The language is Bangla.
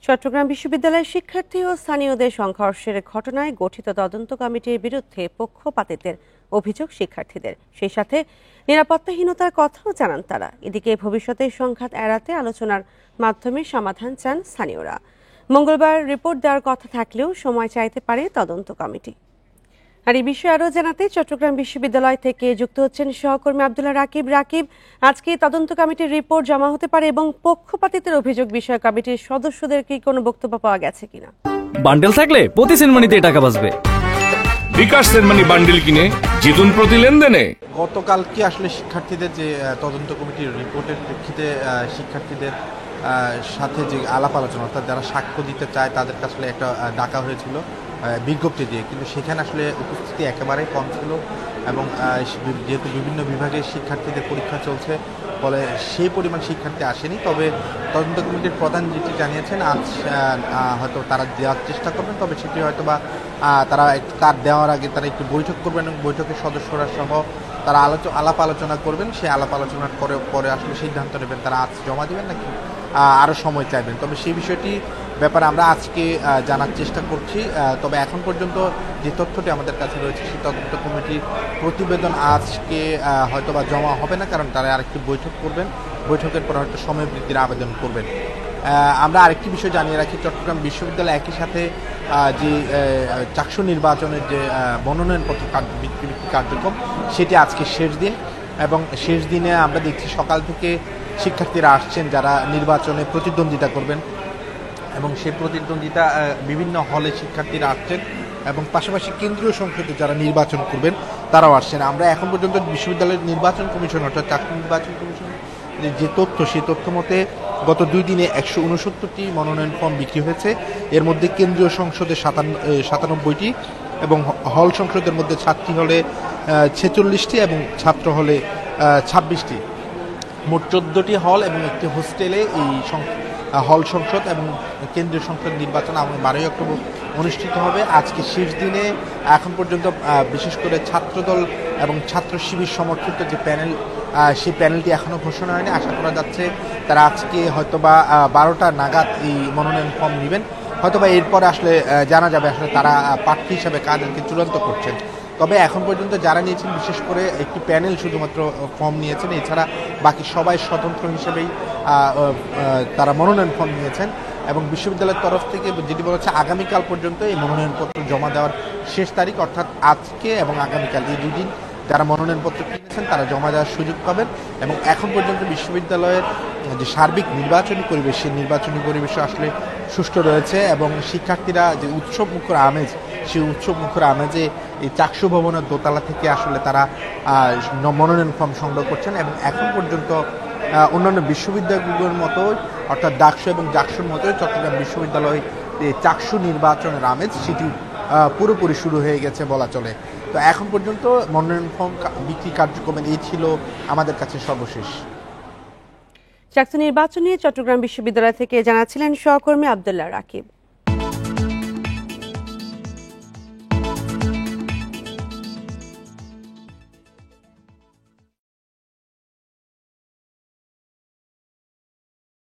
চট্টগ্রাম বিশ্ববিদ্যালয়ের শিক্ষার্থী ও স্থানীয়দের সংঘর্ষের ঘটনায় গঠিত তদন্ত কমিটির বিরুদ্ধে পক্ষপাতিত্বের অভিযোগ শিক্ষার্থীদের, সেই সাথে নিরাপত্তাহীনতার কথাও জানান তারা। এদিকে ভবিষ্যতে সংঘাত এড়াতে আলোচনার মাধ্যমে সমাধান চান স্থানীয়রা। মঙ্গলবার রিপোর্ট দেওয়ার কথা থাকলেও সময় চাইতে পারে তদন্ত কমিটি। আর এই বিষয়ে আরও জানাতে চট্টগ্রাম বিশ্ববিদ্যালয় থেকে যুক্ত হচ্ছেন সহকর্মী আব্দুল্লাহ রাকিব। রাকিব, আজকে তদন্ত কমিটির রিপোর্ট জমা হতে পারে এবং পক্ষপাতিত্বের অভিযোগ বিষয়ে কমিটির সদস্যদের কি কোনো বক্তব্য পাওয়া গেছে কিনা? বান্ডেল থাকলে প্রতি সেনমানিতে টাকা বাঁচবে। বিকাশ সেনমানি বান্ডেল কিনে জিতুন প্রতি লেনদেনে। গতকালকে আসলে শিক্ষার্থীদের যে তদন্ত কমিটির রিপোর্টের প্রেক্ষিতে শিক্ষার্থীদের সাথে যে আলাপ আলোচনা, অর্থাৎ যারা সাক্ষ্য দিতে চায় তাদেরকে আসলে একটা ডাকা হয়েছিল বিজ্ঞপ্তি দিয়ে, কিন্তু সেখানে আসলে উপস্থিতি একেবারেই কম ছিল এবং যেহেতু বিভিন্ন বিভাগের শিক্ষার্থীদের পরীক্ষা চলছে ফলে সেই পরিমাণ শিক্ষার্থী আসেনি। তবে তদন্ত কমিটির প্রধান যেটি জানিয়েছেন, আজ হয়তো তারা দেওয়ার চেষ্টা করবেন, তবে সেটি হয়তো বা তারা কার্ড দেওয়ার আগে তারা একটু বৈঠক করবেন এবং বৈঠকের সদস্যরা সহ তারা আলাপ আলোচনা করবেন। সেই আলাপ আলোচনার পরে আসলে সিদ্ধান্ত নেবেন তারা আজ জমা দেবেন নাকি আরও সময় চাইবেন। তবে সেই বিষয়টি ব্যাপারে আমরা আজকে জানার চেষ্টা করছি। তবে এখন পর্যন্ত যে তথ্যটি আমাদের কাছে রয়েছে, সেই তদন্ত কমিটির প্রতিবেদন আজকে হয়তোবা জমা হবে না, কারণ তারা আরেকটি বৈঠক করবেন, বৈঠকের পর হয়তো সময় বৃদ্ধির আবেদন করবেন। আমরা আরেকটি বিষয় জানিয়ে রাখি, চট্টগ্রাম বিশ্ববিদ্যালয় একই সাথে যে চাকসু নির্বাচনের যে মনোনয়নপত্র বিক্রি কার্যক্রম, সেটি আজকে শেষ দিন এবং শেষ দিনে আমরা দেখছি সকাল থেকে শিক্ষার্থীরা আসছেন যারা নির্বাচনে প্রতিদ্বন্দ্বিতা করবেন এবং সেই প্রতিদ্বন্দ্বিতা বিভিন্ন হলে শিক্ষার্থীরা আসছেন এবং পাশাপাশি কেন্দ্রীয় সংসদে যারা নির্বাচন করবেন তারাও আসছেন। আমরা এখন পর্যন্ত বিশ্ববিদ্যালয়ের নির্বাচন কমিশন, অর্থাৎ চাকসু নির্বাচন কমিশন যে তথ্য, সেই তথ্য মতে গত 2 দিনে 169টি মনোনয়ন ফর্ম বিক্রি হয়েছে। এর মধ্যে কেন্দ্রীয় সংসদে 97টি এবং হল সংসদের মধ্যে ছাত্রী হলে 46টি এবং ছাত্র হলে 26টি। মোট 14টি হল এবং একটি হোস্টেলে এই হল সংসদ এবং কেন্দ্রীয় সংসদ নির্বাচন আগামী 12 অক্টোবর অনুষ্ঠিত হবে। আজকে শেষ দিনে এখন পর্যন্ত বিশেষ করে ছাত্রদল এবং ছাত্র শিবির সমর্থিত যে প্যানেল, সেই প্যানেলটি এখনও ঘোষণা হয়নি। আশা করা যাচ্ছে তারা আজকে হয়তোবা 12টা নাগাদ এই মনোনয়ন ফর্ম নেবেন। হয়তোবা এরপরে আসলে জানা যাবে আসলে তারা প্রার্থী হিসাবে কাদেরকে চূড়ান্ত করছেন। তবে এখন পর্যন্ত যারা নিয়েছেন, বিশেষ করে একটি প্যানেল শুধুমাত্র ফর্ম নিয়েছেন, এছাড়া বাকি সবাই স্বতন্ত্র হিসেবেই তারা মনোনয়ন ফর্ম নিয়েছেন এবং বিশ্ববিদ্যালয়ের তরফ থেকে যেটি বলা হচ্ছে আগামীকাল পর্যন্ত এই মনোনয়নপত্র জমা দেওয়ার শেষ তারিখ, অর্থাৎ আজকে এবং আগামীকাল এই 2 দিন যারা মনোনয়নপত্র কিনেছেন তারা জমা দেওয়ার সুযোগ পাবেন। এবং এখন পর্যন্ত বিশ্ববিদ্যালয়ের যে সার্বিক নির্বাচনী পরিবেশ, সেই নির্বাচনী পরিবেশে আসলে সুষ্ঠু রয়েছে এবং শিক্ষার্থীরা যে উৎসব মুখর আমেজ, সেই উৎসব মুখর আমেজে এই চাকসু ভবনের দোতলা থেকে আসলে তারা মনোনয়ন ফর্ম সংগ্রহ করছেন এবং এখন পর্যন্ত অন্যান্য বিশ্ববিদ্যালয়গুলোর মতো, অর্থাৎ ডাকসু এবং জাকসুর মতোই চট্টগ্রাম বিশ্ববিদ্যালয় চাকসু নির্বাচনের আমেজ সেটি পুরোপুরি শুরু হয়ে গেছে বলা চলে। তো এখন পর্যন্ত মনোনয়ন ফর্ম বিক্রি কার্যক্রমের এই ছিল আমাদের কাছে সর্বশেষ। চাকসু নির্বাচন নিয়ে চট্টগ্রাম বিশ্ববিদ্যালয় থেকে জানাচ্ছিলেন সহকর্মী আব্দুল্লাহ রাকিব।